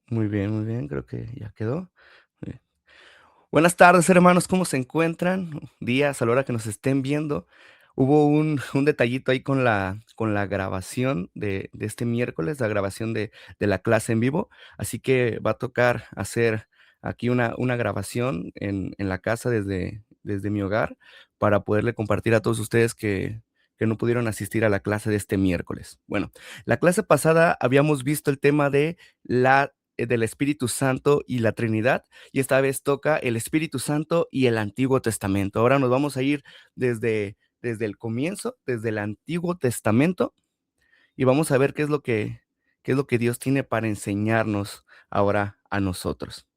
Muy bien, creo que ya quedó. Muy bien. Buenas tardes, hermanos, ¿cómo se encuentran? Días, a la hora que nos estén viendo. Hubo un detallito ahí con la grabación de este miércoles, la grabación de la clase en vivo, así que va a tocar hacer aquí una grabación en la casa desde mi hogar para poderle compartir a todos ustedes que no pudieron asistir a la clase de este miércoles. Bueno, la clase pasada habíamos visto el tema del Espíritu Santo y la Trinidad, y esta vez toca el Espíritu Santo y el Antiguo Testamento. Ahora nos vamos a ir desde el comienzo, desde el Antiguo Testamento, y vamos a ver qué es lo que Dios tiene para enseñarnos ahora a nosotros.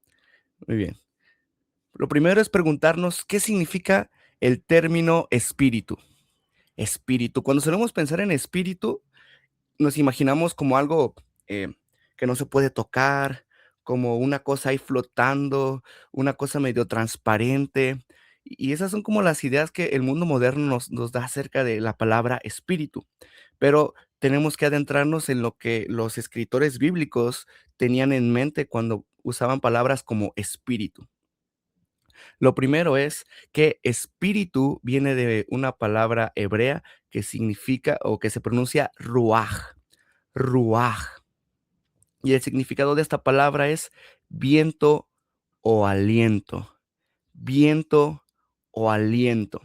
Muy bien. Lo primero es preguntarnos qué significa el término espíritu. Espíritu. Cuando solemos pensar en espíritu, nos imaginamos como algo, eh, que no se puede tocar, como una cosa ahí flotando, una cosa medio transparente, y esas son como las ideas que el mundo moderno nos da acerca de la palabra espíritu. Pero tenemos que adentrarnos en lo que los escritores bíblicos tenían en mente cuando usaban palabras como espíritu. Lo primero es que espíritu viene de una palabra hebrea que significa o que se pronuncia ruaj, ruaj. Y el significado de esta palabra es viento o aliento, viento o aliento.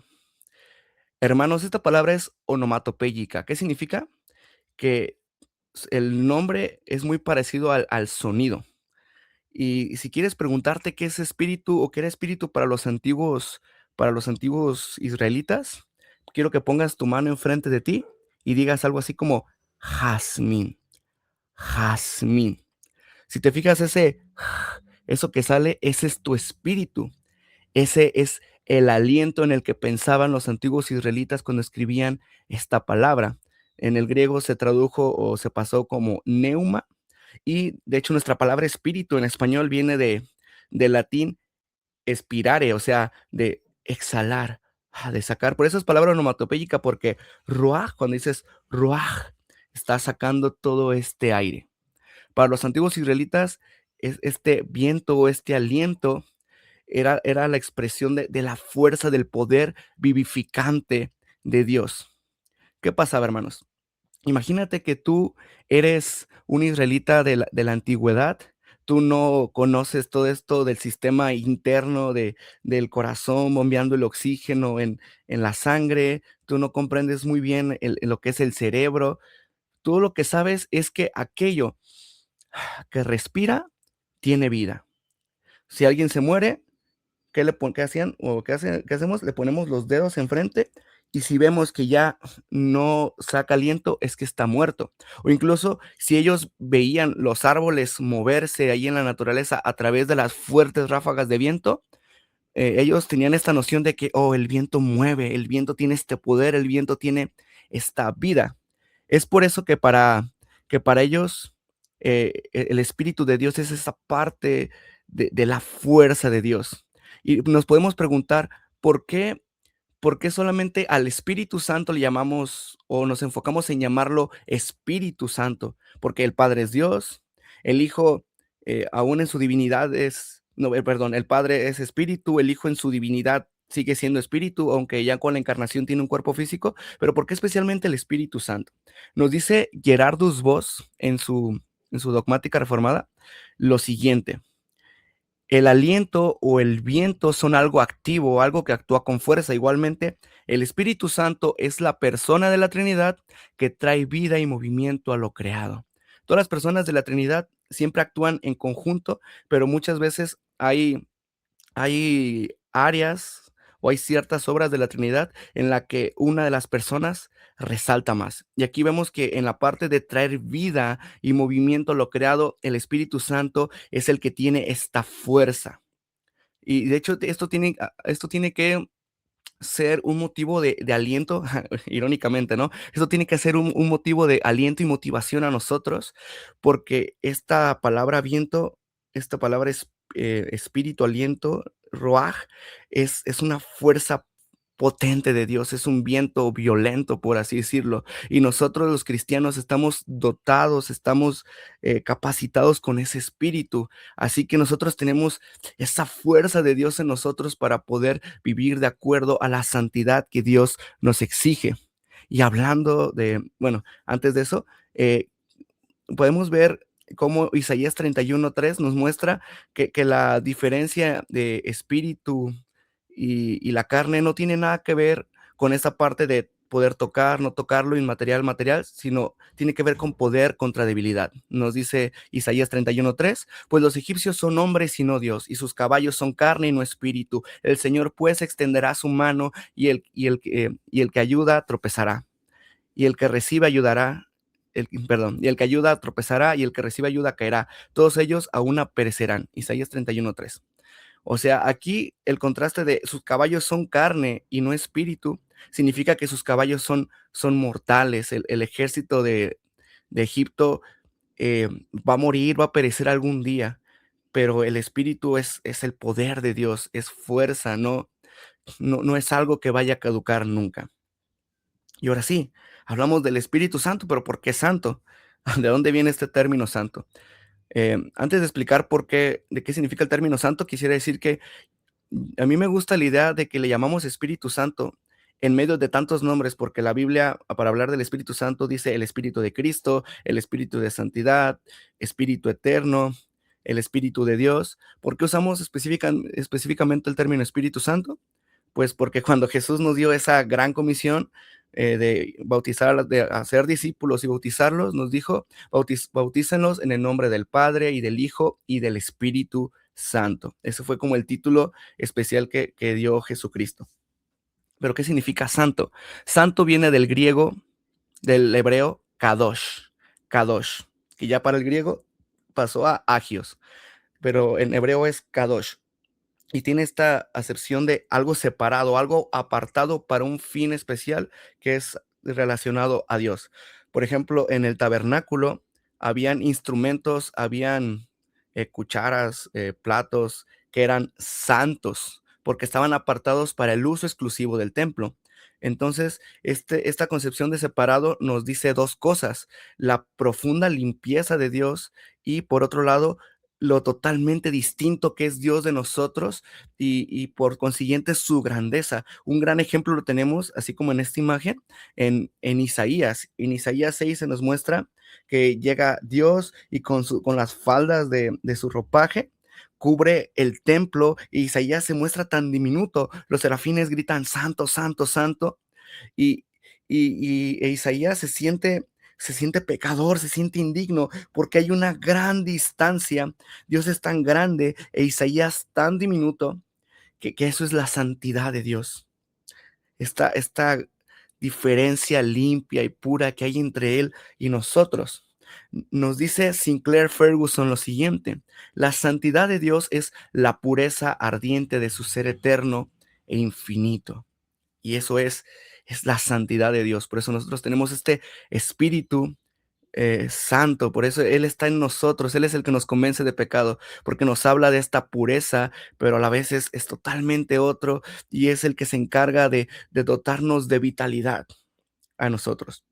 Hermanos, esta palabra es onomatopéyica. ¿Qué significa? Que el nombre es muy parecido al sonido. Y si quieres preguntarte qué es espíritu o qué era espíritu para los antiguos israelitas, quiero que pongas tu mano enfrente de ti y digas algo así como jazmín, jazmín. Si te fijas, eso que sale, ese es tu espíritu. Ese es el aliento en el que pensaban los antiguos israelitas cuando escribían esta palabra. En el griego se tradujo o se pasó como neuma, y de hecho nuestra palabra espíritu en español viene del latín expirare, o sea, de exhalar, de sacar. Por eso es palabra onomatopéyica, porque ruaj, cuando dices ruaj, estás sacando todo este aire. Para los antiguos israelitas, este viento o este aliento era la expresión de la fuerza del poder vivificante de Dios. ¿Qué pasaba, hermanos? Imagínate que tú eres un israelita de la antigüedad, tú no conoces todo esto del sistema interno del corazón bombeando el oxígeno en la sangre, tú no comprendes muy bien lo que es el cerebro, tú lo que sabes es que aquello que respira tiene vida. Si alguien se muere, ¿qué hacían o qué hacemos? Le ponemos los dedos enfrente, y si vemos que ya no saca aliento, es que está muerto. O incluso, si ellos veían los árboles moverse ahí en la naturaleza a través de las fuertes ráfagas de viento, ellos tenían esta noción de que, oh, el viento mueve, el viento tiene este poder, el viento tiene esta vida. Es por eso que para ellos, el Espíritu de Dios es esa parte de la fuerza de Dios. Y nos podemos preguntar, ¿por qué solamente al Espíritu Santo le llamamos o nos enfocamos en llamarlo Espíritu Santo? Porque el Padre es Dios, el Hijo, aún en su divinidad es, no, perdón, el Padre es Espíritu, el Hijo en su divinidad sigue siendo Espíritu, aunque ya con la encarnación tiene un cuerpo físico, pero ¿por qué especialmente el Espíritu Santo? Nos dice Gerardus Voss en su dogmática reformada lo siguiente: el aliento o el viento son algo activo, algo que actúa con fuerza. Igualmente, el Espíritu Santo es la persona de la Trinidad que trae vida y movimiento a lo creado. Todas las personas de la Trinidad siempre actúan en conjunto, pero muchas veces hay áreas o hay ciertas obras de la Trinidad en la que una de las personas resalta más. Y aquí vemos que en la parte de traer vida y movimiento a lo creado, el Espíritu Santo es el que tiene esta fuerza. Y de hecho, esto tiene que ser un motivo de aliento, irónicamente, ¿no? Esto tiene que ser un motivo de aliento y motivación a nosotros, porque esta palabra viento, esta palabra es, espíritu, aliento, ruaj, es una fuerza potente de Dios, es un viento violento, por así decirlo. Y nosotros los cristianos estamos dotados, estamos capacitados con ese espíritu. Así que nosotros tenemos esa fuerza de Dios en nosotros para poder vivir de acuerdo a la santidad que Dios nos exige. Y hablando de, bueno, antes de eso, podemos ver cómo Isaías 31:3 nos muestra que la diferencia de espíritu y la carne no tiene nada que ver con esa parte de poder tocar, no tocar lo inmaterial, material, sino tiene que ver con poder contra debilidad. Nos dice Isaías 31:3, pues los egipcios son hombres y no Dios, y sus caballos son carne y no espíritu. El Señor pues extenderá su mano y el que ayuda tropezará y el que recibe ayudará, y el que ayuda tropezará, y el que recibe ayuda caerá. Todos ellos a una perecerán. Isaías 31:3. O sea, aquí el contraste de sus caballos son carne y no espíritu, significa que sus caballos son mortales. El ejército de Egipto va a morir, va a perecer algún día, pero el espíritu es el poder de Dios, es fuerza, no es algo que vaya a caducar nunca. Y ahora sí, hablamos del Espíritu Santo, pero ¿por qué santo? ¿De dónde viene este término santo? Antes de explicar de qué significa el término santo, quisiera decir que a mí me gusta la idea de que le llamamos Espíritu Santo en medio de tantos nombres, porque la Biblia, para hablar del Espíritu Santo, dice el Espíritu de Cristo, el Espíritu de Santidad, Espíritu Eterno, el Espíritu de Dios. ¿Por qué usamos específicamente el término Espíritu Santo? Pues porque cuando Jesús nos dio esa gran comisión de bautizar, de hacer discípulos y bautizarlos, nos dijo, bautícenlos en el nombre del Padre y del Hijo y del Espíritu Santo. Ese fue como el título especial que dio Jesucristo. Pero ¿qué significa santo? Santo viene del griego, del hebreo, kadosh, kadosh, que ya para el griego pasó a agios, pero en hebreo es kadosh y tiene esta acepción de algo separado, algo apartado para un fin especial que es relacionado a Dios. Por ejemplo, en el tabernáculo habían instrumentos, habían cucharas, platos que eran santos porque estaban apartados para el uso exclusivo del templo. Entonces, esta concepción de separado nos dice dos cosas: la profunda limpieza de Dios y, por otro lado, lo totalmente distinto que es Dios de nosotros y por consiguiente su grandeza. Un gran ejemplo lo tenemos, así como en esta imagen, en Isaías. En Isaías 6 se nos muestra que llega Dios y con las faldas de su ropaje cubre el templo y Isaías se muestra tan diminuto. Los serafines gritan, santo, santo, santo. Y, Isaías se siente pecador, se siente indigno, porque hay una gran distancia. Dios es tan grande e Isaías tan diminuto que eso es la santidad de Dios. Esta diferencia limpia y pura que hay entre Él y nosotros. Nos dice Sinclair Ferguson lo siguiente: la santidad de Dios es la pureza ardiente de su ser eterno e infinito. Y eso es la santidad de Dios. Por eso nosotros tenemos este Espíritu Santo, por eso Él está en nosotros, Él es el que nos convence de pecado, porque nos habla de esta pureza, pero a la vez es totalmente otro y es el que se encarga de dotarnos de vitalidad a nosotros.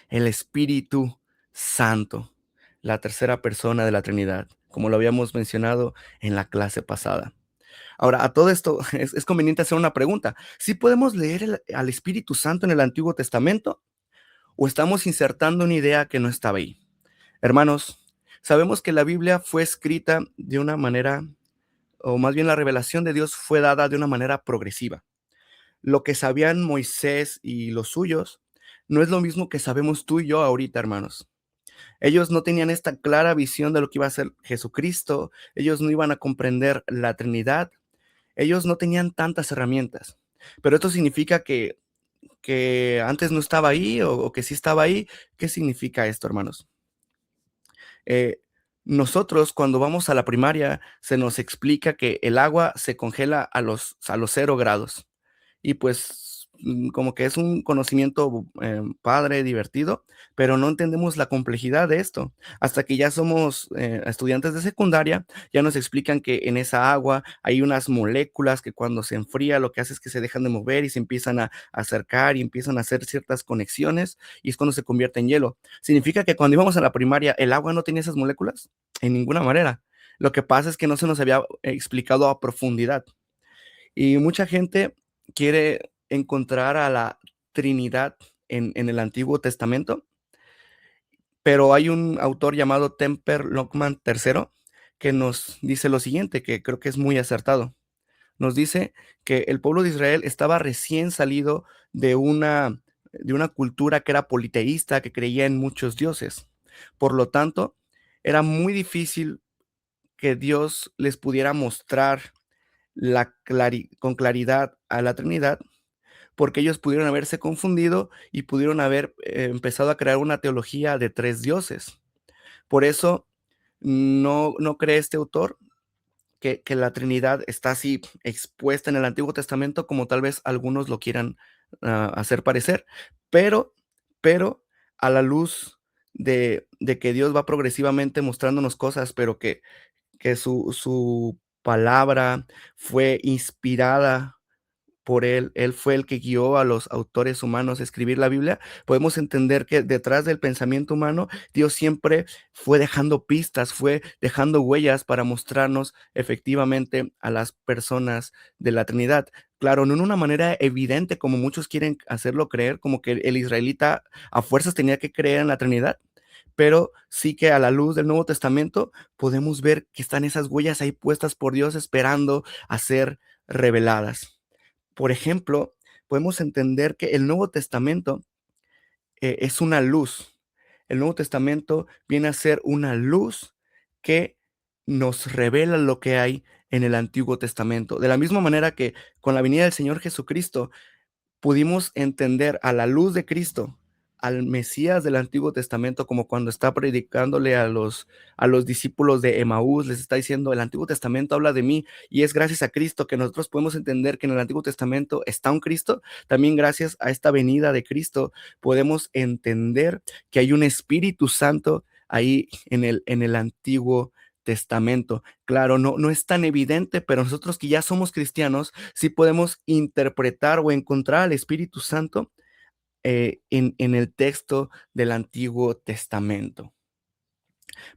El Espíritu Santo, la tercera persona de la Trinidad, como lo habíamos mencionado en la clase pasada. Ahora, a todo esto es conveniente hacer una pregunta. ¿Sí podemos leer al Espíritu Santo en el Antiguo Testamento o estamos insertando una idea que no estaba ahí? Hermanos, sabemos que la Biblia fue escrita de una manera, o más bien la revelación de Dios fue dada de una manera progresiva. Lo que sabían Moisés y los suyos no es lo mismo que sabemos tú y yo ahorita, hermanos. Ellos no tenían esta clara visión de lo que iba a ser Jesucristo, ellos no iban a comprender la Trinidad, ellos no tenían tantas herramientas. Pero esto significa que antes no estaba ahí o que sí estaba ahí. ¿Qué significa esto, hermanos? Eh, Nosotros cuando vamos a la primaria se nos explica que el agua se congela a los 0 grados y pues como que es un conocimiento, padre, divertido, pero no entendemos la complejidad de esto. Hasta que ya somos, estudiantes de secundaria, ya nos explican que en esa agua hay unas moléculas que cuando se enfría lo que hace es que se dejan de mover y se empiezan a acercar y empiezan a hacer ciertas conexiones, y es cuando se convierte en hielo. ¿Significa que cuando íbamos a la primaria el agua no tenía esas moléculas? En ninguna manera. Lo que pasa es que no se nos había explicado a profundidad. Y mucha gente quiere encontrar a la Trinidad en el Antiguo Testamento, pero hay un autor llamado Temper Lockman III que nos dice lo siguiente, que creo que es muy acertado. Nos dice que el pueblo de Israel estaba recién salido de una cultura que era politeísta, que creía en muchos dioses. Por lo tanto, era muy difícil que Dios les pudiera mostrar con claridad a la Trinidad, porque ellos pudieron haberse confundido y pudieron haber empezado a crear una teología de tres dioses. Por eso no cree este autor que la Trinidad está así expuesta en el Antiguo Testamento como tal vez algunos lo quieran hacer parecer, pero, pero a la luz de que Dios va progresivamente mostrándonos cosas, pero que su palabra fue inspirada por él fue el que guió a los autores humanos a escribir la Biblia, podemos entender que detrás del pensamiento humano, Dios siempre fue dejando pistas, fue dejando huellas para mostrarnos efectivamente a las personas de la Trinidad. Claro, no en una manera evidente como muchos quieren hacerlo creer, como que el israelita a fuerzas tenía que creer en la Trinidad, pero sí que a la luz del Nuevo Testamento podemos ver que están esas huellas ahí puestas por Dios esperando a ser reveladas. Por ejemplo, podemos entender que el Nuevo Testamento es una luz. El Nuevo Testamento viene a ser una luz que nos revela lo que hay en el Antiguo Testamento. De la misma manera que con la venida del Señor Jesucristo pudimos entender a la luz de Cristo al Mesías del Antiguo Testamento, como cuando está predicándole a los discípulos de Emaús, les está diciendo, el Antiguo Testamento habla de mí, y es gracias a Cristo que nosotros podemos entender que en el Antiguo Testamento está un Cristo. También gracias a esta venida de Cristo podemos entender que hay un Espíritu Santo ahí en el Antiguo Testamento. Claro, no es tan evidente, pero nosotros que ya somos cristianos, sí podemos interpretar o encontrar al Espíritu Santo en el texto del Antiguo Testamento.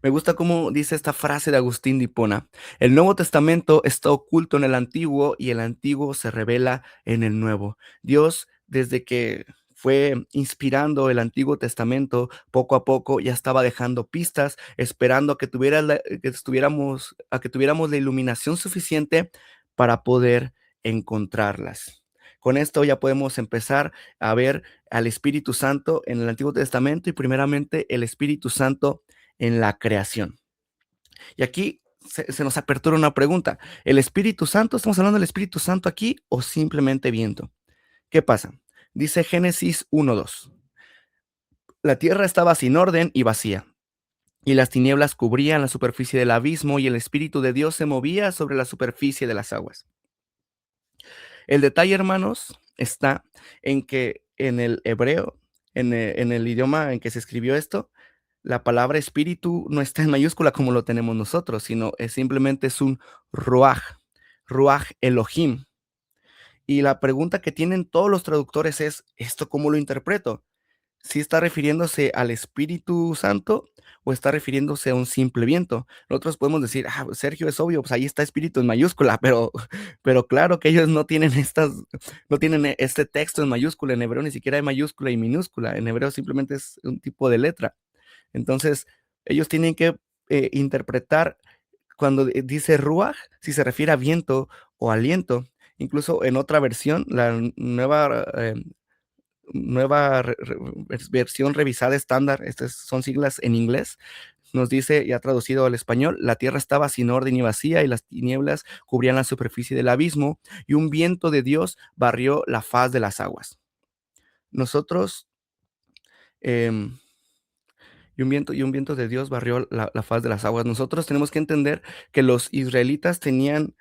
Me gusta cómo dice esta frase de Agustín de Hipona: el Nuevo Testamento está oculto en el Antiguo y el Antiguo se revela en el Nuevo. Dios, desde que fue inspirando el Antiguo Testamento, poco a poco ya estaba dejando pistas, esperando a que tuviéramos la iluminación suficiente para poder encontrarlas. Con esto ya podemos empezar a ver al Espíritu Santo en el Antiguo Testamento y primeramente el Espíritu Santo en la creación. Y aquí se nos apertura una pregunta. ¿El Espíritu Santo, estamos hablando del Espíritu Santo aquí o simplemente viento? ¿Qué pasa? Dice Génesis 1:2. La tierra estaba sin orden y vacía, y las tinieblas cubrían la superficie del abismo, y el Espíritu de Dios se movía sobre la superficie de las aguas. El detalle, hermanos, está en que en el hebreo, en el idioma en que se escribió esto, la palabra espíritu no está en mayúscula como lo tenemos nosotros, sino simplemente es un ruaj, ruaj Elohim. Y la pregunta que tienen todos los traductores es, ¿esto cómo lo interpreto? ¿Si está refiriéndose al Espíritu Santo o está refiriéndose a un simple viento? Nosotros podemos decir, Sergio, es obvio, pues ahí está Espíritu en mayúscula, pero claro que ellos no tienen este texto en mayúscula. En hebreo ni siquiera hay mayúscula y minúscula. En hebreo simplemente es un tipo de letra. Entonces, ellos tienen que interpretar cuando dice ruaj, si se refiere a viento o aliento. Incluso en otra versión, la nueva versión revisada estándar, estas son siglas en inglés, nos dice, ya traducido al español, la tierra estaba sin orden y vacía, y las tinieblas cubrían la superficie del abismo, y un viento de Dios barrió la faz de las aguas. Nosotros, em, y un viento de Dios barrió la faz de las aguas. Nosotros tenemos que entender que los israelitas tenían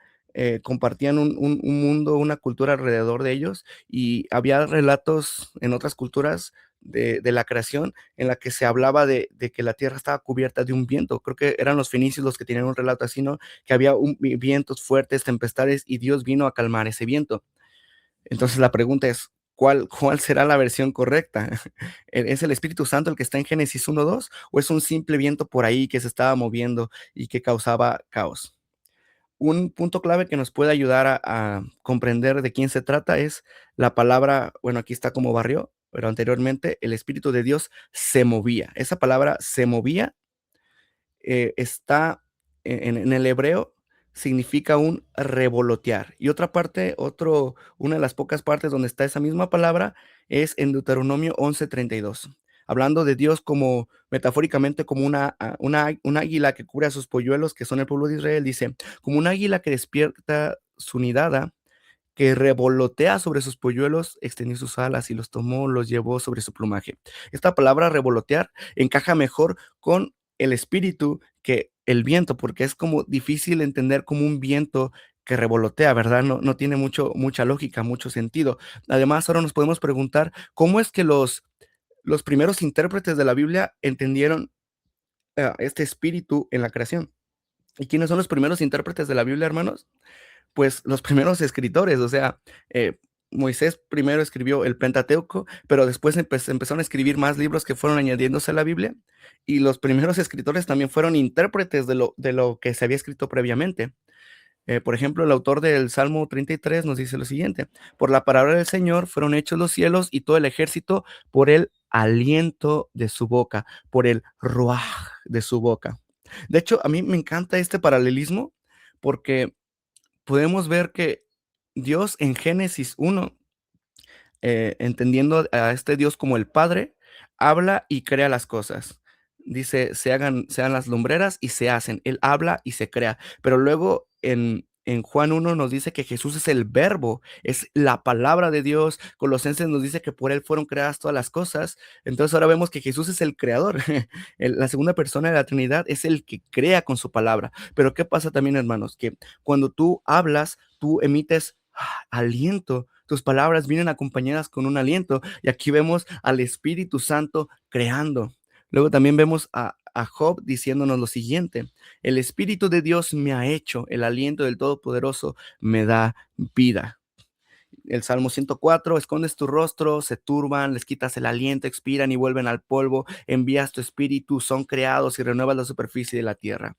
compartían un mundo, una cultura alrededor de ellos, y había relatos en otras culturas de la creación en la que se hablaba de que la tierra estaba cubierta de un viento. Creo que eran los fenicios los que tenían un relato así, ¿no? Que había vientos fuertes, tempestades, y Dios vino a calmar ese viento. Entonces la pregunta es, ¿cuál será la versión correcta? ¿Es el Espíritu Santo el que está en Génesis 1:2 o es un simple viento por ahí que se estaba moviendo y que causaba caos? Un punto clave que nos puede ayudar a comprender de quién se trata es la palabra, bueno, aquí está como barrio, pero anteriormente el Espíritu de Dios se movía. Esa palabra se movía está en el hebreo, significa un revolotear. Y otra parte, una de las pocas partes donde está esa misma palabra es en Deuteronomio 11:32, hablando de Dios como metafóricamente como un águila que cubre a sus polluelos, que son el pueblo de Israel, dice, como un águila que despierta su nidada, que revolotea sobre sus polluelos, extendió sus alas y los tomó, los llevó sobre su plumaje. Esta palabra revolotear encaja mejor con el espíritu que el viento, porque es como difícil entender como un viento que revolotea, ¿verdad? No tiene mucha lógica, mucho sentido. Además, ahora nos podemos preguntar cómo es que los primeros intérpretes de la Biblia entendieron este espíritu en la creación. ¿Y quiénes son los primeros intérpretes de la Biblia, hermanos? Pues, los primeros escritores, o sea, Moisés primero escribió el Pentateuco, pero después empezaron a escribir más libros que fueron añadiéndose a la Biblia, y los primeros escritores también fueron intérpretes de lo que se había escrito previamente. Por ejemplo, el autor del Salmo 33 nos dice lo siguiente: "Por la palabra del Señor fueron hechos los cielos y todo el ejército por el aliento de su boca, por el ruaj de su boca". De hecho, a mí me encanta este paralelismo porque podemos ver que Dios en Génesis 1, entendiendo a este Dios como el Padre, habla y crea las cosas. Dice, sean las lumbreras y se hacen. Él habla y se crea. Pero luego en Juan 1 nos dice que Jesús es el verbo, es la palabra de Dios. Colosenses nos dice que por él fueron creadas todas las cosas. Entonces ahora vemos que Jesús es el creador. La segunda persona de la Trinidad es el que crea con su palabra. Pero ¿qué pasa también, hermanos? Que cuando tú hablas, tú emites aliento. Tus palabras vienen acompañadas con un aliento. Y aquí vemos al Espíritu Santo creando. Luego también vemos a Job diciéndonos lo siguiente: el Espíritu de Dios me ha hecho, el aliento del Todopoderoso me da vida. El Salmo 104, escondes tu rostro, se turban, les quitas el aliento, expiran y vuelven al polvo, envías tu espíritu, son creados y renuevas la superficie de la tierra.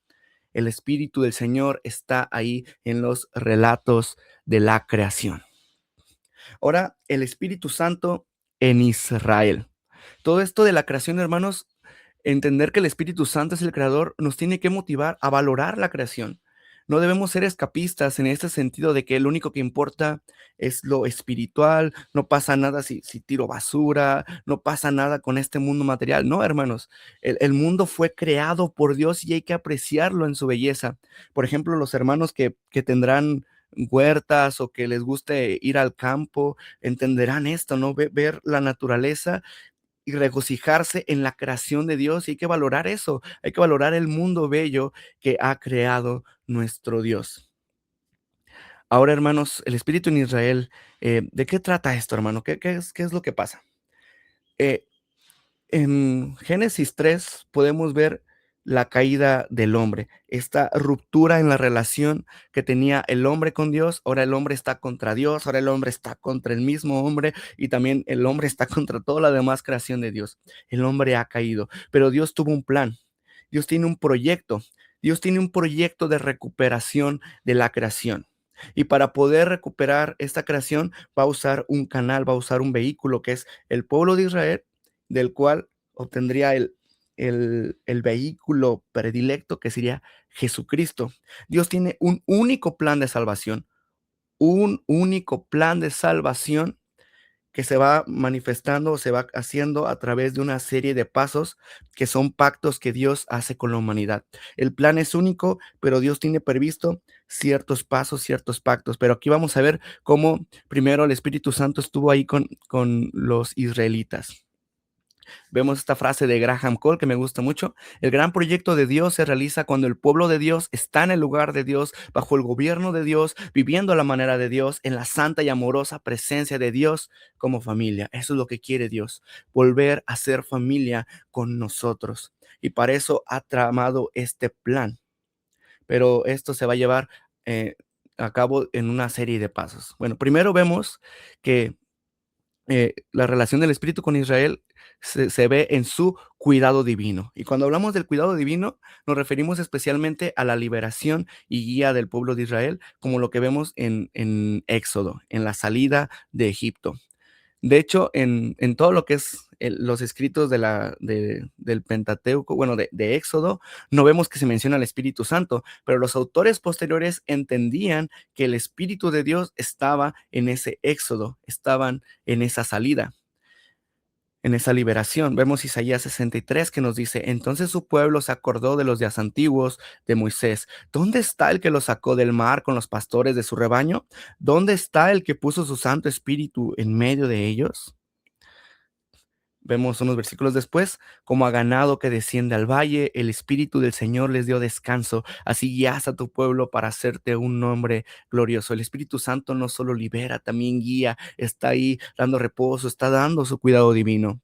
El Espíritu del Señor está ahí en los relatos de la creación. Ahora, el Espíritu Santo en Israel. Todo esto de la creación, hermanos, entender que el Espíritu Santo es el creador, nos tiene que motivar a valorar la creación. No debemos ser escapistas en este sentido de que lo único que importa es lo espiritual, no pasa nada si tiro basura, no pasa nada con este mundo material. No, hermanos, el mundo fue creado por Dios y hay que apreciarlo en su belleza. Por ejemplo, los hermanos que tendrán huertas o que les guste ir al campo, entenderán esto, ¿no? Ver la naturaleza y regocijarse en la creación de Dios, y hay que valorar eso, hay que valorar el mundo bello que ha creado nuestro Dios. Ahora, hermanos, el Espíritu en Israel, ¿de qué trata esto, hermano? ¿Qué es lo que pasa? Eh, En Génesis 3 podemos ver la caída del hombre, esta ruptura en la relación que tenía el hombre con Dios. Ahora el hombre está contra Dios, ahora el hombre está contra el mismo hombre y también el hombre está contra toda la demás creación de Dios. El hombre ha caído, pero Dios tuvo un plan, Dios tiene un proyecto, Dios tiene un proyecto de recuperación de la creación. Y para poder recuperar esta creación va a usar un canal, va a usar un vehículo que es el pueblo de Israel, del cual obtendría el vehículo predilecto que sería Jesucristo. Dios tiene un único plan de salvación, un único plan de salvación que se va manifestando, se va haciendo a través de una serie de pasos que son pactos que Dios hace con la humanidad. El plan es único, pero Dios tiene previsto ciertos pasos, ciertos pactos. Pero aquí vamos a ver cómo primero el Espíritu Santo estuvo ahí con los israelitas. Vemos esta frase de Graham Cole que me gusta mucho. El gran proyecto de Dios se realiza cuando el pueblo de Dios está en el lugar de Dios, bajo el gobierno de Dios, viviendo a la manera de Dios, en la santa y amorosa presencia de Dios como familia. Eso es lo que quiere Dios, volver a ser familia con nosotros. Y para eso ha tramado este plan. Pero esto se va a llevar eh, a cabo en una serie de pasos. Bueno, primero vemos que la relación del Espíritu con Israel se ve en su cuidado divino. Y cuando hablamos del cuidado divino, nos referimos especialmente a la liberación y guía del pueblo de Israel, como lo que vemos en Éxodo, en la salida de Egipto. De hecho, en todo lo que es los escritos del Pentateuco, bueno, de Éxodo, no vemos que se menciona el Espíritu Santo, pero los autores posteriores entendían que el Espíritu de Dios estaba en ese Éxodo, estaban en esa salida, en esa liberación. Vemos Isaías 63 que nos dice, entonces su pueblo se acordó de los días antiguos de Moisés. ¿Dónde está el que lo sacó del mar con los pastores de su rebaño? ¿Dónde está el que puso su Santo Espíritu en medio de ellos? Vemos unos versículos después, como a ganado que desciende al valle, el Espíritu del Señor les dio descanso. Así guías a tu pueblo para hacerte un nombre glorioso. El Espíritu Santo no solo libera, también guía, está ahí dando reposo, está dando su cuidado divino.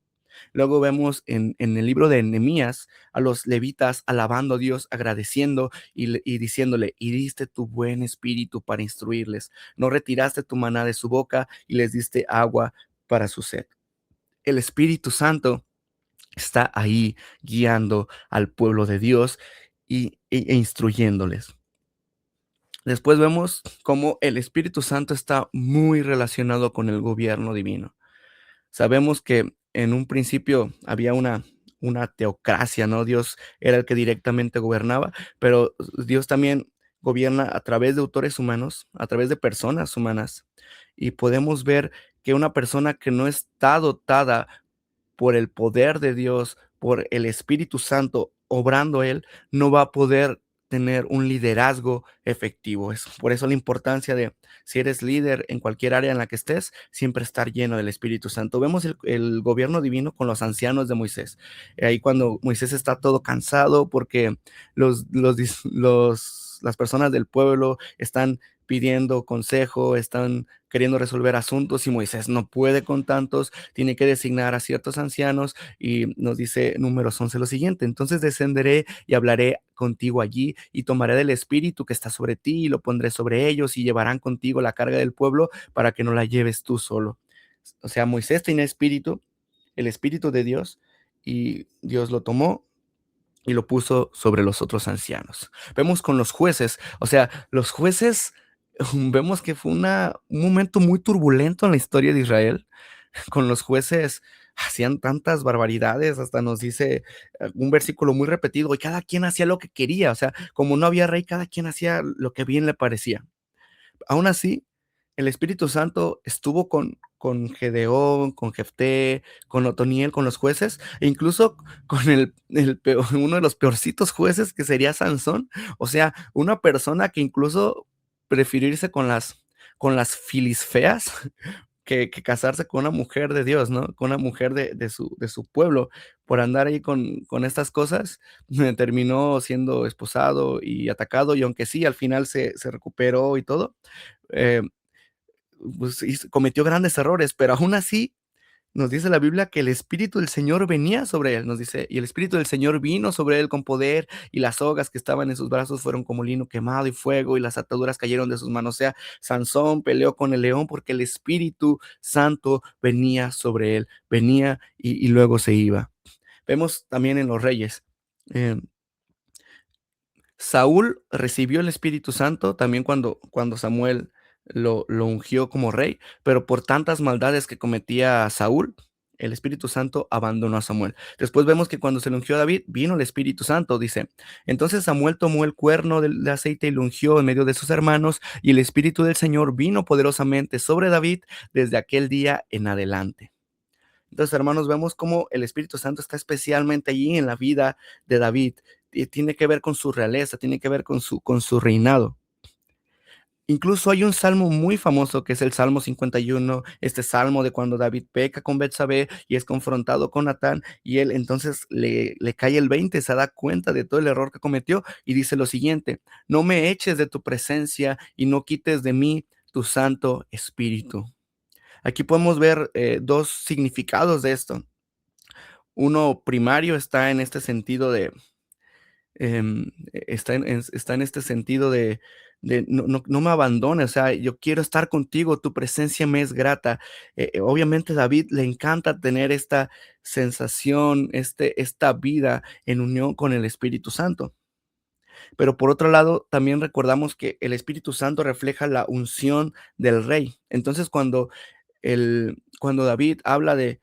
Luego vemos en el libro de Nehemías a los levitas alabando a Dios, agradeciendo y diciéndole, y diste tu buen espíritu para instruirles. No retiraste tu maná de su boca y les diste agua para su sed. El Espíritu Santo está ahí guiando al pueblo de Dios e instruyéndoles. Después vemos cómo el Espíritu Santo está muy relacionado con el gobierno divino. Sabemos que en un principio había una teocracia, ¿no? Dios era el que directamente gobernaba, pero Dios también gobierna a través de autores humanos, a través de personas humanas. Y podemos ver que una persona que no está dotada por el poder de Dios, por el Espíritu Santo obrando Él, no va a poder tener un liderazgo efectivo. Es por eso la importancia de, si eres líder en cualquier área en la que estés, siempre estar lleno del Espíritu Santo. Vemos el gobierno divino con los ancianos de Moisés. Ahí cuando Moisés está todo cansado porque las personas del pueblo están pidiendo consejo, están queriendo resolver asuntos y Moisés no puede con tantos, tiene que designar a ciertos ancianos y nos dice Números 11 lo siguiente, entonces descenderé y hablaré contigo allí y tomaré del espíritu que está sobre ti y lo pondré sobre ellos y llevarán contigo la carga del pueblo para que no la lleves tú solo. O sea, Moisés tenía espíritu, el espíritu de Dios, y Dios lo tomó y lo puso sobre los otros ancianos. Vemos con los jueces, o sea, los jueces vemos que fue un momento muy turbulento en la historia de Israel. Con los jueces hacían tantas barbaridades, hasta nos dice un versículo muy repetido, y cada quien hacía lo que quería, o sea, como no había rey, cada quien hacía lo que bien le parecía. Aún así, el Espíritu Santo estuvo con Gedeón, con Jefté, con Otoniel, con los jueces, e incluso con uno de los peorcitos jueces que sería Sansón. O sea, una persona que incluso prefirió irse con las filisfeas que casarse con una mujer de Dios, ¿no? Con una mujer de su pueblo, por andar ahí con estas cosas, terminó siendo esposado y atacado, y aunque sí, al final se recuperó y todo, eh, pues, cometió grandes errores, pero aún así nos dice la Biblia que el Espíritu del Señor venía sobre él, nos dice, y el Espíritu del Señor vino sobre él con poder, y las sogas que estaban en sus brazos fueron como lino quemado y fuego, y las ataduras cayeron de sus manos. O sea, Sansón peleó con el león porque el Espíritu Santo venía sobre él, venía y luego se iba. Vemos también en los reyes. eh, Saúl recibió el Espíritu Santo también cuando Samuel lo ungió como rey, pero por tantas maldades que cometía Saúl, el Espíritu Santo abandonó a Samuel. Después vemos que cuando se le ungió a David, vino el Espíritu Santo, dice. Entonces Samuel tomó el cuerno del aceite y lo ungió en medio de sus hermanos, y el Espíritu del Señor vino poderosamente sobre David desde aquel día en adelante. Entonces, hermanos, vemos cómo el Espíritu Santo está especialmente allí en la vida de David. Y tiene que ver con su realeza, tiene que ver con su reinado. Incluso hay un salmo muy famoso que es el Salmo 51, este salmo de cuando David peca con Betsabé y es confrontado con Natán, y él entonces le cae el 20, se da cuenta de todo el error que cometió y dice lo siguiente: no me eches de tu presencia y no quites de mí tu Santo Espíritu. Aquí podemos ver dos significados de esto. Uno primario está en este sentido de está en este sentido de no me abandones, o sea, yo quiero estar contigo, tu presencia me es grata. Obviamente, David le encanta tener esta sensación, esta vida en unión con el Espíritu Santo. Pero por otro lado, también recordamos que el Espíritu Santo refleja la unción del rey. Entonces, cuando David habla de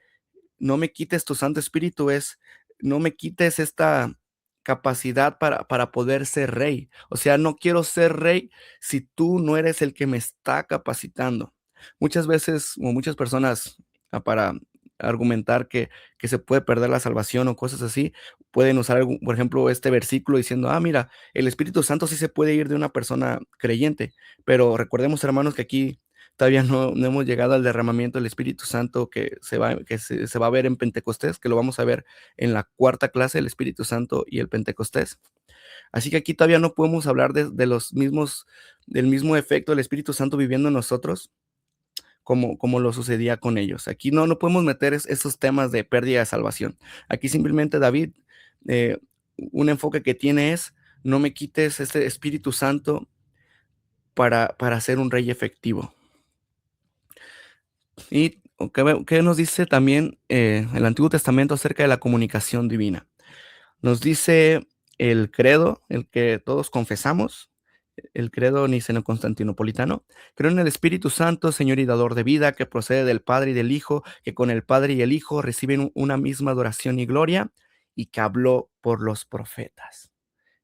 no me quites tu Santo Espíritu, es no me quites esta capacidad para poder ser rey. O sea, no quiero ser rey si tú no eres el que me está capacitando. Muchas veces, o muchas personas, para argumentar que se puede perder la salvación o cosas así, pueden usar, por ejemplo, este versículo diciendo, mira, el Espíritu Santo sí se puede ir de una persona creyente, pero recordemos, hermanos, que aquí todavía no hemos llegado al derramamiento del Espíritu Santo que se va a ver en Pentecostés, que lo vamos a ver en la cuarta clase, el Espíritu Santo y el Pentecostés. Así que aquí todavía no podemos hablar del mismo efecto del Espíritu Santo viviendo en nosotros como lo sucedía con ellos. Aquí no podemos meter esos temas de pérdida de salvación. Aquí simplemente David, eh, un enfoque que tiene es, no me quites este Espíritu Santo para ser un rey efectivo. ¿Y qué nos dice también el Antiguo Testamento acerca de la comunicación divina? Nos dice el credo, el que todos confesamos, el credo niceno-constantinopolitano: creo en el Espíritu Santo, Señor y dador de vida, que procede del Padre y del Hijo, que con el Padre y el Hijo reciben una misma adoración y gloria, y que habló por los profetas.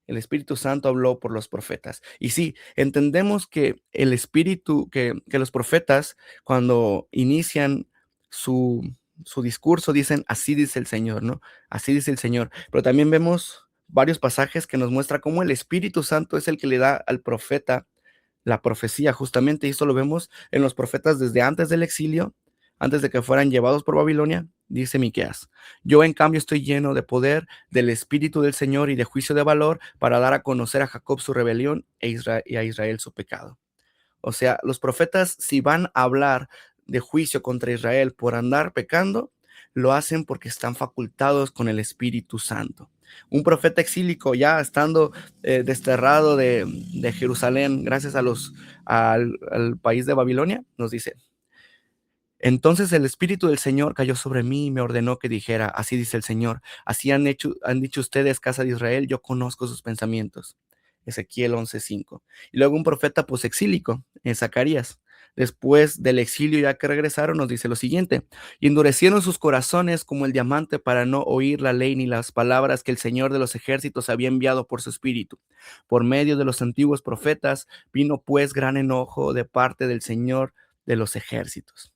El Espíritu Santo habló por los profetas. Y sí, entendemos que el Espíritu, que los profetas, cuando inician su, su discurso, dicen, así dice el Señor, ¿no? Así dice el Señor. Pero también vemos varios pasajes que nos muestra cómo el Espíritu Santo es el que le da al profeta la profecía, justamente, y esto lo vemos en los profetas desde antes del exilio, antes de que fueran llevados por Babilonia. Dice Miqueas: yo en cambio estoy lleno de poder del Espíritu del Señor y de juicio de valor, para dar a conocer a Jacob su rebelión y a Israel su pecado. O sea, los profetas, si van a hablar de juicio contra Israel por andar pecando, lo hacen porque están facultados con el Espíritu Santo. Un profeta exílico, ya estando desterrado de Jerusalén gracias al país de Babilonia, nos dice: entonces el Espíritu del Señor cayó sobre mí y me ordenó que dijera, así dice el Señor, así han dicho ustedes, casa de Israel, yo conozco sus pensamientos. Ezequiel 11:5. Y luego un profeta posexílico, en Zacarías, después del exilio, ya que regresaron, nos dice lo siguiente: y endurecieron sus corazones como el diamante, para no oír la ley ni las palabras que el Señor de los ejércitos había enviado por su Espíritu. Por medio de los antiguos profetas vino pues gran enojo de parte del Señor de los ejércitos.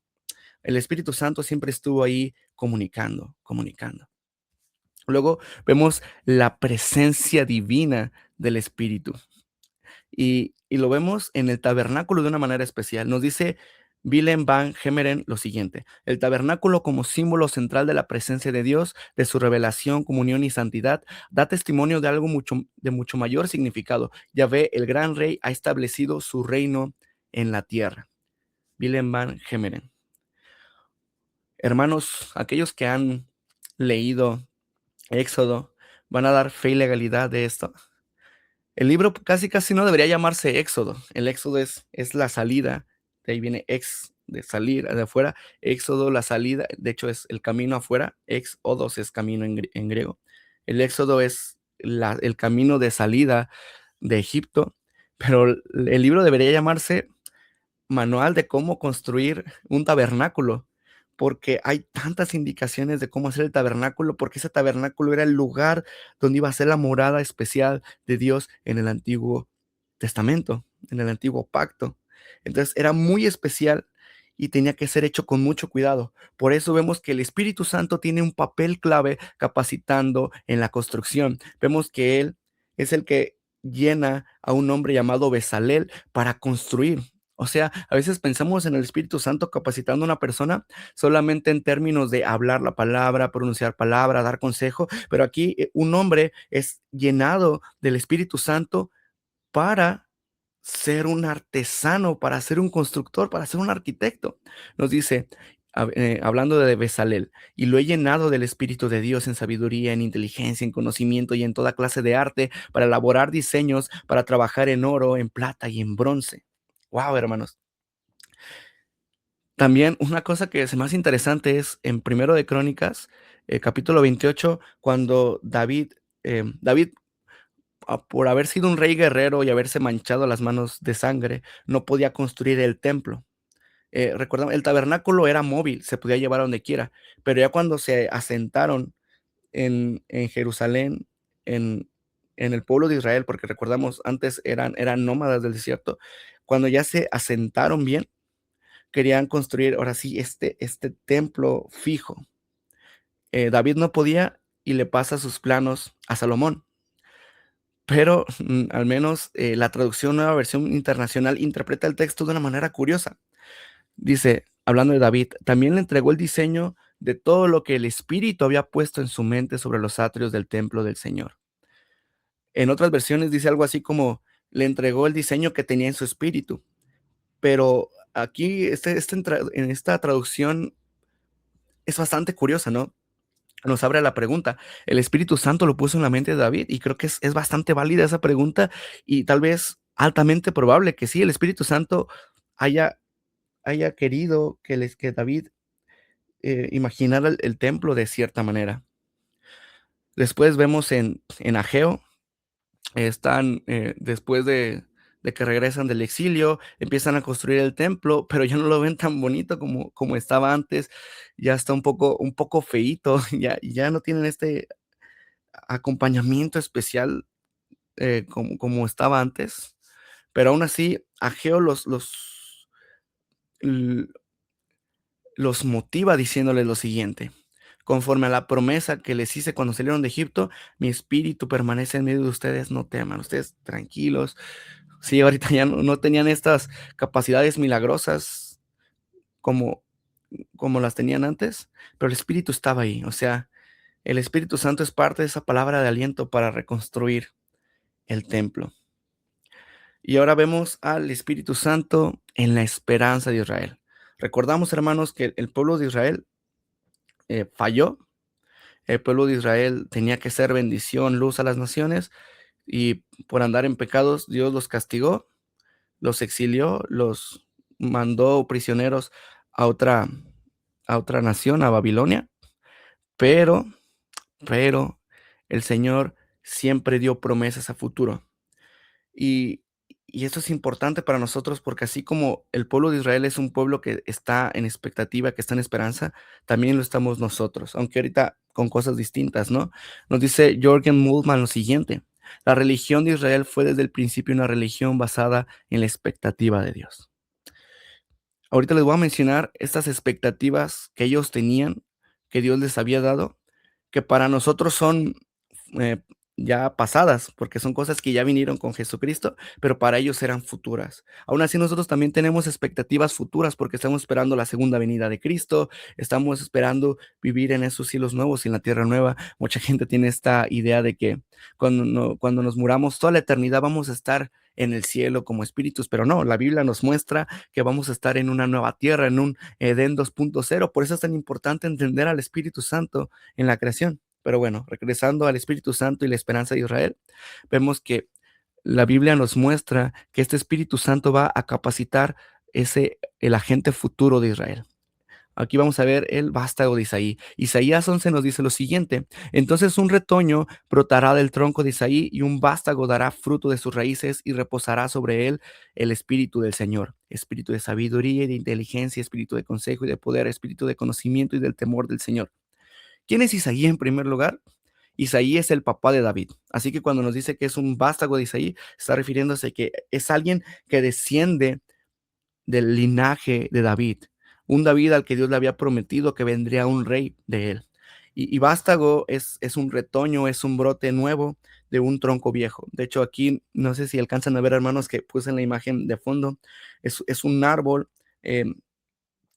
El Espíritu Santo siempre estuvo ahí comunicando, comunicando. Luego vemos la presencia divina del Espíritu, y lo vemos en el tabernáculo de una manera especial. Nos dice Willem van Gemeren lo siguiente: el tabernáculo, como símbolo central de la presencia de Dios, de su revelación, comunión y santidad, da testimonio de algo de mucho mayor significado. Yahvé, el gran rey, ha establecido su reino en la tierra. Willem van Gemeren. Hermanos, aquellos que han leído Éxodo van a dar fe y legalidad de esto. El libro casi no debería llamarse Éxodo. El Éxodo es la salida, de ahí viene de salir de afuera, Éxodo, la salida, de hecho es el camino afuera, Odos es camino en griego. El Éxodo es el camino de salida de Egipto, pero el libro debería llamarse Manual de cómo construir un tabernáculo, porque hay tantas indicaciones de cómo hacer el tabernáculo, porque ese tabernáculo era el lugar donde iba a ser la morada especial de Dios en el Antiguo Testamento, en el Antiguo Pacto. Entonces era muy especial y tenía que ser hecho con mucho cuidado. Por eso vemos que el Espíritu Santo tiene un papel clave capacitando en la construcción. Vemos que Él es el que llena a un hombre llamado Bezalel para construir. O sea, a veces pensamos en el Espíritu Santo capacitando a una persona solamente en términos de hablar la palabra, pronunciar palabra, dar consejo, pero aquí un hombre es llenado del Espíritu Santo para ser un artesano, para ser un constructor, para ser un arquitecto. Nos dice, hablando de Bezalel, y lo he llenado del Espíritu de Dios en sabiduría, en inteligencia, en conocimiento y en toda clase de arte, para elaborar diseños, para trabajar en oro, en plata y en bronce. Wow, hermanos. También una cosa que se me hace interesante es en Primero de Crónicas, capítulo 28, cuando David por haber sido un rey guerrero y haberse manchado las manos de sangre, no podía construir el templo. Recordamos, el tabernáculo era móvil, se podía llevar a donde quiera, pero ya cuando se asentaron en Jerusalén, en, en el pueblo de Israel, porque recordamos, antes eran nómadas del desierto, cuando ya se asentaron bien, querían construir ahora sí este templo fijo. David no podía y le pasa sus planos a Salomón. Pero, al menos, la traducción Nueva Versión Internacional interpreta el texto de una manera curiosa. Dice, hablando de David, también le entregó el diseño de todo lo que el Espíritu había puesto en su mente sobre los atrios del templo del Señor. En otras versiones dice algo así como, le entregó el diseño que tenía en su espíritu. Pero aquí, en esta traducción es bastante curiosa, ¿no? Nos abre la pregunta. El Espíritu Santo lo puso en la mente de David y creo que es bastante válida esa pregunta y tal vez altamente probable que sí, el Espíritu Santo haya, haya querido que David imaginara el templo de cierta manera. Después vemos en Ageo, están después de que regresan del exilio, empiezan a construir el templo, pero ya no lo ven tan bonito como estaba antes, ya está un poco feíto, ya no tienen este acompañamiento especial como estaba antes, pero aún así Ageo l- los motiva diciéndoles lo siguiente. Conforme a la promesa que les hice cuando salieron de Egipto, mi espíritu permanece en medio de ustedes, no teman, ustedes tranquilos. Sí, ahorita ya no tenían estas capacidades milagrosas como, como las tenían antes, pero el espíritu estaba ahí. O sea, el Espíritu Santo es parte de esa palabra de aliento para reconstruir el templo. Y ahora vemos al Espíritu Santo en la esperanza de Israel. Recordamos, hermanos, que el pueblo de Israel falló. El pueblo de Israel tenía que ser bendición, luz a las naciones, y por andar en pecados, Dios los castigó, los exilió, los mandó prisioneros a otra nación, a Babilonia. Pero, pero el Señor siempre dio promesas a futuro. Y y eso es importante para nosotros, porque así como el pueblo de Israel es un pueblo que está en expectativa, que está en esperanza, también lo estamos nosotros, aunque ahorita con cosas distintas, ¿no? Nos dice Jürgen Moltmann lo siguiente: la religión de Israel fue desde el principio una religión basada en la expectativa de Dios. Ahorita les voy a mencionar estas expectativas que ellos tenían, que Dios les había dado, que para nosotros son eh, ya pasadas, porque son cosas que ya vinieron con Jesucristo, pero para ellos eran futuras. Aún así, nosotros también tenemos expectativas futuras porque estamos esperando la segunda venida de Cristo, estamos esperando vivir en esos cielos nuevos y en la tierra nueva. Mucha gente tiene esta idea de que cuando nos muramos, toda la eternidad vamos a estar en el cielo como espíritus, pero no, la Biblia nos muestra que vamos a estar en una nueva tierra, en un Edén 2.0. Por eso es tan importante entender al Espíritu Santo en la creación. Pero bueno, regresando al Espíritu Santo y la esperanza de Israel, vemos que la Biblia nos muestra que este Espíritu Santo va a capacitar el agente futuro de Israel. Aquí vamos a ver el vástago de Isaí. Isaías 11 nos dice lo siguiente: entonces un retoño brotará del tronco de Isaí y un vástago dará fruto de sus raíces y reposará sobre él el espíritu del Señor, espíritu de sabiduría y de inteligencia, espíritu de consejo y de poder, espíritu de conocimiento y del temor del Señor. ¿Quién es Isaí en primer lugar? Isaí es el papá de David. Así que cuando nos dice que es un vástago de Isaí, está refiriéndose que es alguien que desciende del linaje de David, un David al que Dios le había prometido que vendría un rey de él. Y vástago es un retoño, es un brote nuevo, de un tronco viejo. De hecho, aquí no sé si alcanzan a ver, hermanos, que puse en la imagen de fondo. Es un árbol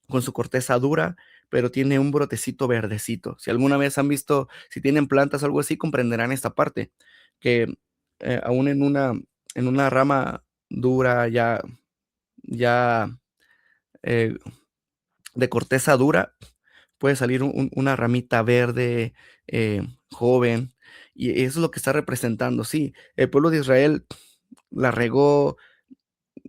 con su corteza dura, pero tiene un brotecito verdecito. Si alguna vez han visto, si tienen plantas o algo así, comprenderán esta parte, que aún en una rama dura, ya eh, de corteza dura, puede salir una ramita verde, joven, y eso es lo que está representando. Sí, el pueblo de Israel la regó,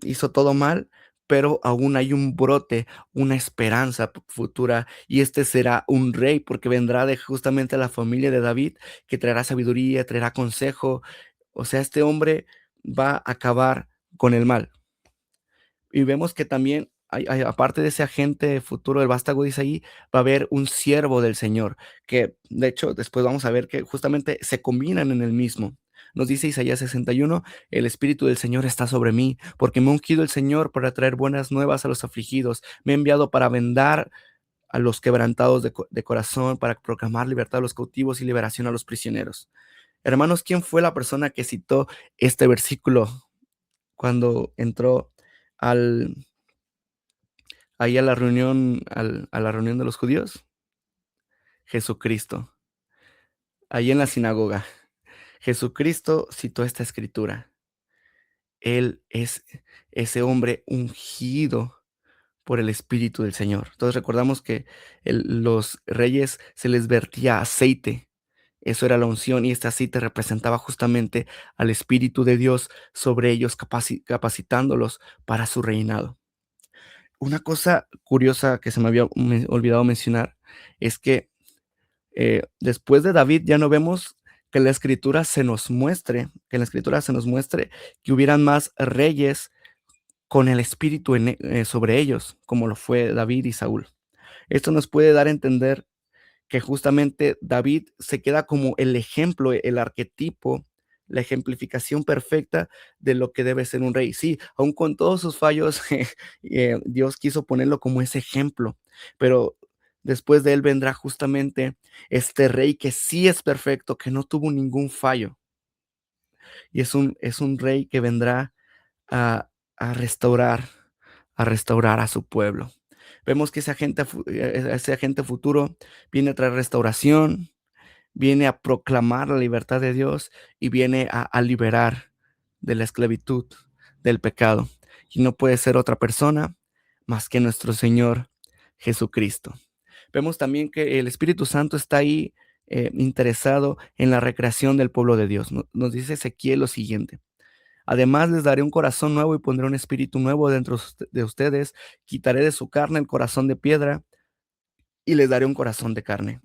hizo todo mal, pero aún hay un brote, una esperanza futura, y este será un rey, porque vendrá de justamente la familia de David, que traerá sabiduría, traerá consejo. O sea, este hombre va a acabar con el mal. Y vemos que también aparte de ese agente futuro, el vástago dice ahí, va a haber un siervo del Señor, que de hecho después vamos a ver que justamente se combinan en el mismo. Nos dice Isaías 61, el Espíritu del Señor está sobre mí, porque me ha ungido el Señor para traer buenas nuevas a los afligidos, me ha enviado para vendar a los quebrantados de corazón, para proclamar libertad a los cautivos y liberación a los prisioneros. Hermanos, ¿quién fue la persona que citó este versículo cuando entró al ahí a la reunión, a la reunión de los judíos? Jesucristo, ahí en la sinagoga. Jesucristo citó esta escritura. Él es ese hombre ungido por el Espíritu del Señor. Entonces recordamos que los reyes se les vertía aceite. Eso era la unción y este aceite representaba justamente al Espíritu de Dios sobre ellos, capacitándolos para su reinado. Una cosa curiosa que se me había olvidado mencionar es que después de David ya no vemos que la escritura se nos muestre, que en la escritura se nos muestre que hubieran más reyes con el espíritu sobre ellos, como lo fue David y Saúl. Esto nos puede dar a entender que justamente David se queda como el ejemplo, el arquetipo, la ejemplificación perfecta de lo que debe ser un rey. Sí, aun con todos sus fallos, Dios quiso ponerlo como ese ejemplo, pero después de él vendrá justamente este rey que sí es perfecto, que no tuvo ningún fallo, y es un rey que vendrá a, a restaurar, a restaurar a su pueblo. Vemos que ese agente futuro viene a traer restauración, viene a proclamar la libertad de Dios y viene a liberar de la esclavitud, del pecado. Y no puede ser otra persona más que nuestro Señor Jesucristo. Vemos también que el Espíritu Santo está ahí interesado en la recreación del pueblo de Dios. Nos dice Ezequiel lo siguiente. Además les daré un corazón nuevo y pondré un espíritu nuevo dentro de ustedes. Quitaré de su carne el corazón de piedra y les daré un corazón de carne.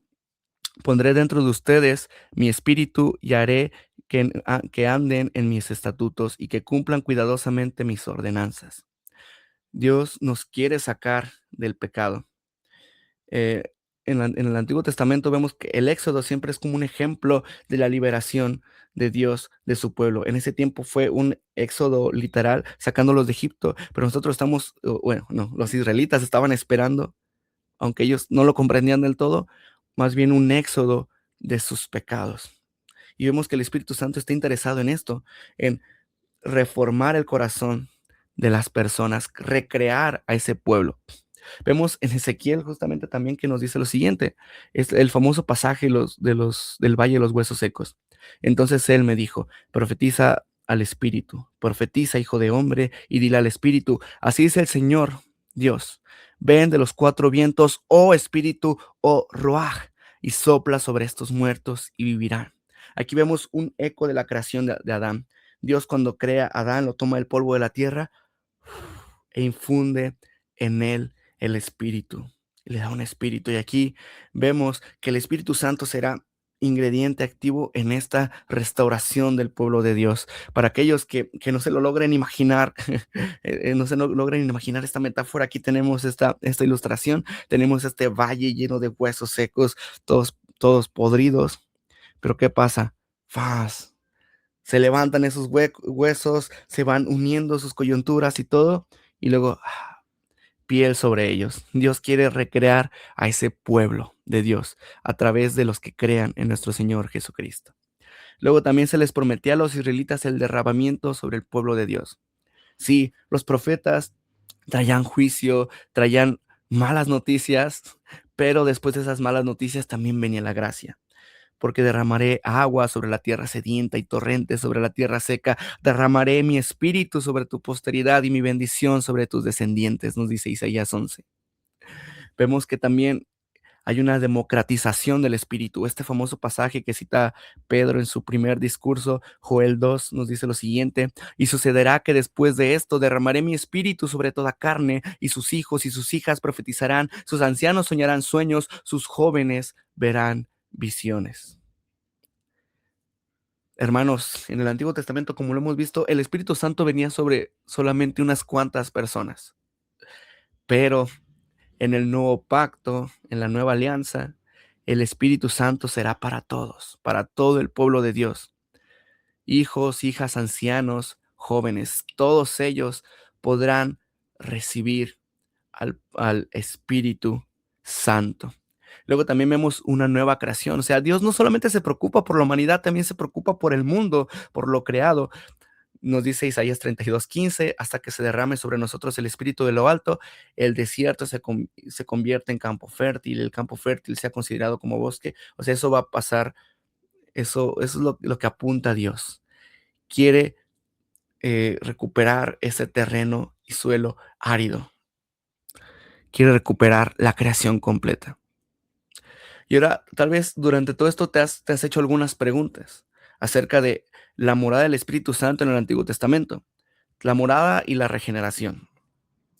Pondré dentro de ustedes mi espíritu y haré que anden en mis estatutos y que cumplan cuidadosamente mis ordenanzas. Dios nos quiere sacar del pecado. Eh, en el Antiguo Testamento vemos que el Éxodo siempre es como un ejemplo de la liberación de Dios de su pueblo. En ese tiempo fue un éxodo literal, sacándolos de Egipto, pero nosotros estamos, bueno, no, los israelitas estaban esperando, aunque ellos no lo comprendían del todo, más bien un éxodo de sus pecados. Y vemos que el Espíritu Santo está interesado en esto, en reformar el corazón de las personas, recrear a ese pueblo. Vemos en Ezequiel justamente también que nos dice lo siguiente, es el famoso pasaje del Valle de los Huesos Secos. Entonces él me dijo, profetiza al Espíritu, profetiza, hijo de hombre, y dile al Espíritu, así dice el Señor Dios, ven de los cuatro vientos, oh Espíritu, oh Ruaj, y sopla sobre estos muertos y vivirán. Aquí vemos un eco de la creación de Adán. Dios cuando crea a Adán lo toma del polvo de la tierra e infunde en él el espíritu. Le da un espíritu. Y aquí vemos que el Espíritu Santo será ingrediente activo en esta restauración del pueblo de Dios. Para aquellos que no se lo logren imaginar, no se logren imaginar esta metáfora, aquí tenemos esta ilustración, tenemos este valle lleno de huesos secos, todos podridos. Pero ¿qué pasa? ¡Faz! Se levantan esos huesos, se van uniendo sus coyunturas y todo, y luego piel sobre ellos. Dios quiere recrear a ese pueblo de Dios a través de los que crean en nuestro Señor Jesucristo. Luego también se les prometía a los israelitas el derramamiento sobre el pueblo de Dios. Sí, los profetas traían juicio, traían malas noticias, pero después de esas malas noticias también venía la gracia. Porque derramaré agua sobre la tierra sedienta y torrentes sobre la tierra seca. Derramaré mi espíritu sobre tu posteridad y mi bendición sobre tus descendientes, nos dice Isaías 11. Vemos que también hay una democratización del espíritu. Este famoso pasaje que cita Pedro en su primer discurso, Joel 2, nos dice lo siguiente: y sucederá que después de esto derramaré mi espíritu sobre toda carne, y sus hijos y sus hijas profetizarán, sus ancianos soñarán sueños, sus jóvenes verán visiones. Hermanos, en el Antiguo Testamento, como lo hemos visto, el Espíritu Santo venía sobre solamente unas cuantas personas, pero en el nuevo pacto, en la nueva alianza, el Espíritu Santo será para todos, para todo el pueblo de Dios. Hijos, hijas, ancianos, jóvenes, todos ellos podrán recibir al Espíritu Santo. Luego también vemos una nueva creación. O sea, Dios no solamente se preocupa por la humanidad, también se preocupa por el mundo, por lo creado. Nos dice Isaías 32:15, hasta que se derrame sobre nosotros el espíritu de lo alto, el desierto se convierte en campo fértil, el campo fértil sea considerado como bosque. O sea, eso va a pasar, eso es lo que apunta a Dios. Quiere recuperar ese terreno y suelo árido. Quiere recuperar la creación completa. Y ahora, tal vez durante todo esto te has hecho algunas preguntas acerca de la morada del Espíritu Santo en el Antiguo Testamento, la morada y la regeneración.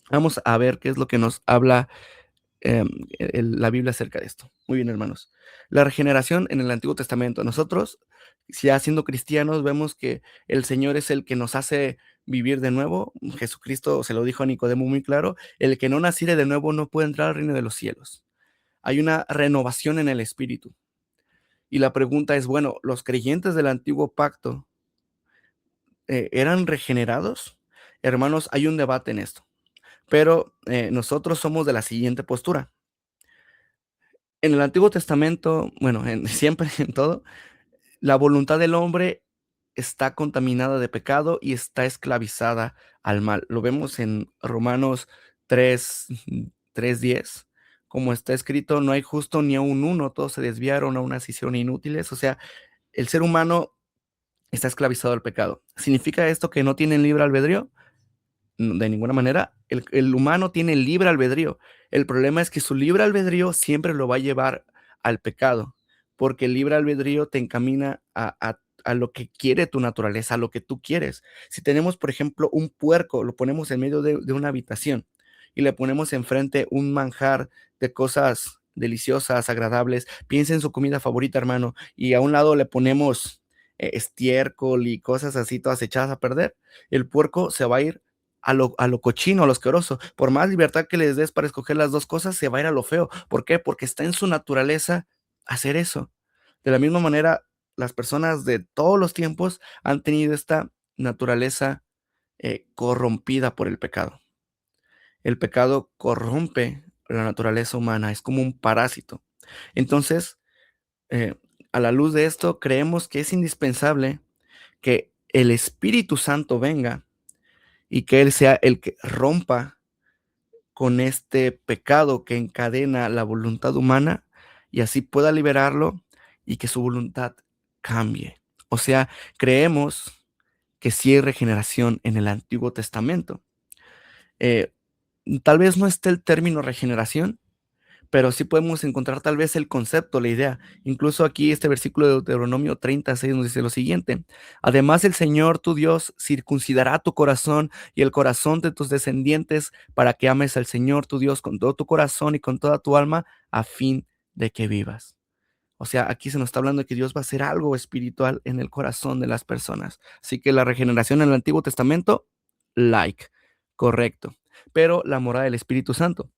Vamos a ver qué es lo que nos habla la Biblia acerca de esto. Muy bien, hermanos. La regeneración en el Antiguo Testamento. Nosotros, ya siendo cristianos, vemos que el Señor es el que nos hace vivir de nuevo. Jesucristo se lo dijo a Nicodemo muy claro: el que no naciere de nuevo no puede entrar al reino de los cielos. Hay una renovación en el espíritu. Y la pregunta es, bueno, ¿los creyentes del antiguo pacto eran regenerados? Hermanos, hay un debate en esto, pero nosotros somos de la siguiente postura. En el Antiguo Testamento, bueno, siempre en todo, la voluntad del hombre está contaminada de pecado y está esclavizada al mal. Lo vemos en Romanos 3, 3:10, como está escrito: no hay justo ni aun uno, todos se desviaron, a unas se hicieron inútiles. O sea, el ser humano está esclavizado al pecado. ¿Significa esto que no tienen libre albedrío? De ninguna manera. El humano tiene libre albedrío. El problema es que su libre albedrío siempre lo va a llevar al pecado, porque el libre albedrío te encamina a lo que quiere tu naturaleza, a lo que tú quieres. Si tenemos, por ejemplo, un puerco, lo ponemos en medio de una habitación y le ponemos enfrente un manjar de cosas deliciosas, agradables, piensa en su comida favorita, hermano, y a un lado le ponemos estiércol y cosas así todas echadas a perder, el puerco se va a ir a lo cochino, a lo asqueroso. Por más libertad que les des para escoger las dos cosas, se va a ir a lo feo. ¿Por qué? Porque está en su naturaleza hacer eso. De la misma manera, las personas de todos los tiempos han tenido esta naturaleza corrompida por el pecado. El pecado corrompe la naturaleza humana, es como un parásito. Entonces, eh, a la luz de esto, creemos que es indispensable que el Espíritu Santo venga y que Él sea el que rompa con este pecado que encadena la voluntad humana y así pueda liberarlo y que su voluntad cambie. O sea, creemos que sí hay regeneración en el Antiguo Testamento. Eh, Tal vez no esté el término regeneración, pero sí podemos encontrar tal vez el concepto, la idea. Incluso aquí este versículo de Deuteronomio 36 nos dice lo siguiente: además el Señor tu Dios circuncidará tu corazón y el corazón de tus descendientes para que ames al Señor tu Dios con todo tu corazón y con toda tu alma a fin de que vivas. O sea, aquí se nos está hablando de que Dios va a hacer algo espiritual en el corazón de las personas. Así que la regeneración en el Antiguo Testamento, like, correcto. Pero la morada del Espíritu Santo.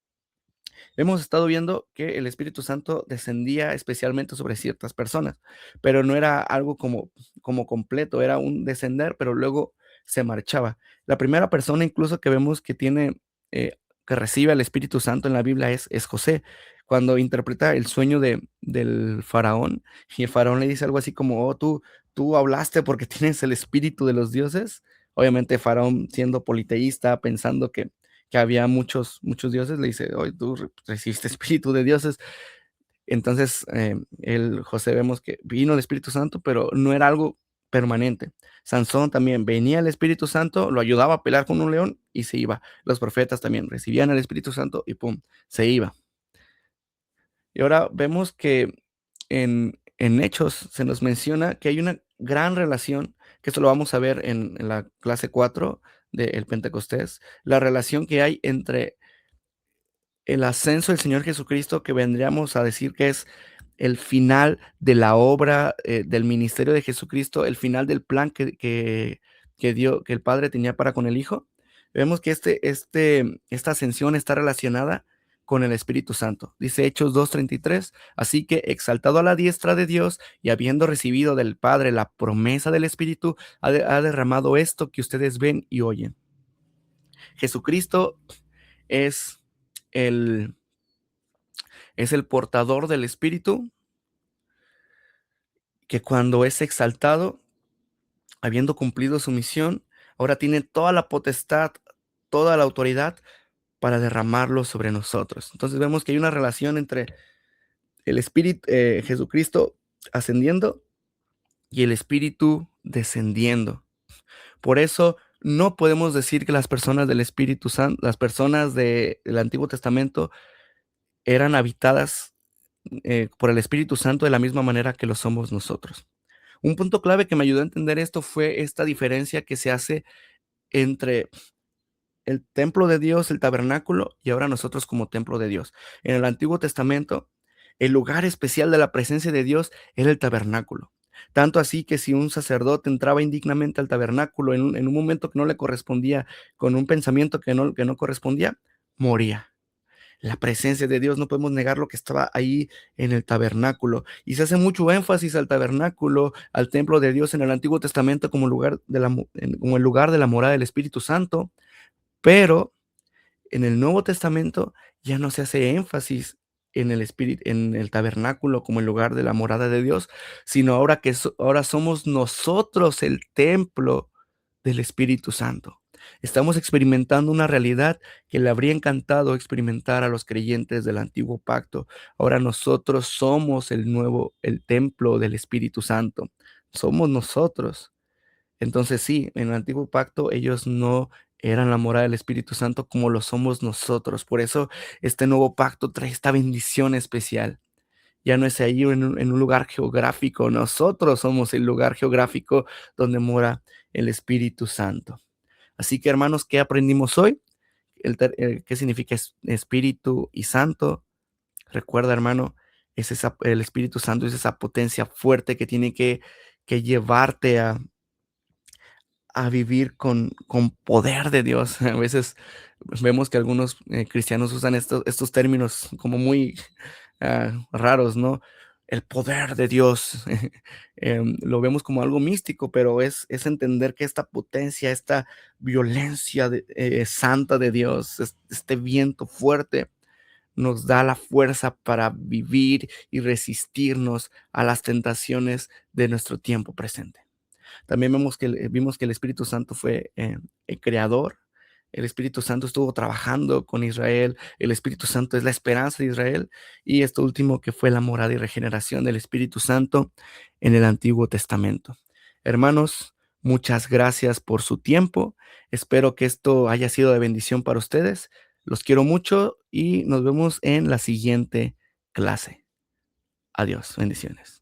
Hemos estado viendo que el Espíritu Santo descendía especialmente sobre ciertas personas, pero no era algo como completo, era un descender, pero luego se marchaba. La primera persona incluso que vemos que tiene, que recibe al Espíritu Santo en la Biblia es José, cuando interpreta el sueño del faraón, y el faraón le dice algo así como: oh, tú hablaste porque tienes el espíritu de los dioses. Obviamente Faraón, siendo politeísta, pensando que había muchos dioses, le dice: "Oye, tú recibiste espíritu de dioses". Entonces, José, vemos que vino el Espíritu Santo, pero no era algo permanente. Sansón también, venía el Espíritu Santo, lo ayudaba a pelear con un león y se iba. Los profetas también recibían el Espíritu Santo y pum, se iba. Y ahora vemos que en Hechos se nos menciona que hay una gran relación, que esto lo vamos a ver en la clase 4 del Pentecostés, la relación que hay entre el ascenso del Señor Jesucristo, que vendríamos a decir que es el final de la obra, del ministerio de Jesucristo, el final del plan que el Padre tenía para con el Hijo. Vemos que esta ascensión está relacionada con el Espíritu Santo. Dice Hechos 2:33, así que exaltado a la diestra de Dios y habiendo recibido del Padre la promesa del Espíritu, ha derramado esto que ustedes ven y oyen. Jesucristo es el es el portador del Espíritu, que cuando es exaltado, habiendo cumplido su misión, ahora tiene toda la potestad, toda la autoridad para derramarlo sobre nosotros. Entonces vemos que hay una relación entre el Espíritu, Jesucristo ascendiendo y el Espíritu descendiendo. Por eso no podemos decir que las personas del Espíritu Santo, las personas del Antiguo Testamento eran habitadas por el Espíritu Santo de la misma manera que lo somos nosotros. Un punto clave que me ayudó a entender esto fue esta diferencia que se hace entre el templo de Dios, el tabernáculo, y ahora nosotros como templo de Dios. En el Antiguo Testamento, el lugar especial de la presencia de Dios era el tabernáculo. Tanto así que si un sacerdote entraba indignamente al tabernáculo en un momento que no le correspondía, con un pensamiento que no correspondía, moría. La presencia de Dios, no podemos negar lo que estaba ahí en el tabernáculo. Y se hace mucho énfasis al tabernáculo, al templo de Dios en el Antiguo Testamento como como el lugar de la morada del Espíritu Santo, pero en el Nuevo Testamento ya no se hace énfasis en el tabernáculo como el lugar de la morada de Dios, sino ahora somos nosotros el templo del Espíritu Santo. Estamos experimentando una realidad que le habría encantado experimentar a los creyentes del antiguo pacto. Ahora nosotros somos el templo del Espíritu Santo. Somos nosotros. Entonces sí, en el antiguo pacto ellos no eran la morada del Espíritu Santo como lo somos nosotros. Por eso este nuevo pacto trae esta bendición especial. Ya no es ahí en un lugar geográfico, nosotros somos el lugar geográfico donde mora el Espíritu Santo. Así que hermanos, ¿qué aprendimos hoy? ¿Qué significa espíritu y santo? Recuerda, hermano, el Espíritu Santo es esa potencia fuerte que tiene que llevarte a vivir con poder de Dios. A veces vemos que algunos cristianos usan estos términos como muy raros, ¿no? El poder de Dios. Lo vemos como algo místico, pero es entender que esta potencia, esta violencia santa de Dios, este viento fuerte, nos da la fuerza para vivir y resistirnos a las tentaciones de nuestro tiempo presente. También vimos que el Espíritu Santo fue el creador. El Espíritu Santo estuvo trabajando con Israel. El Espíritu Santo es la esperanza de Israel. Y esto último que fue la morada y regeneración del Espíritu Santo en el Antiguo Testamento. Hermanos, muchas gracias por su tiempo. Espero que esto haya sido de bendición para ustedes. Los quiero mucho y nos vemos en la siguiente clase. Adiós, bendiciones.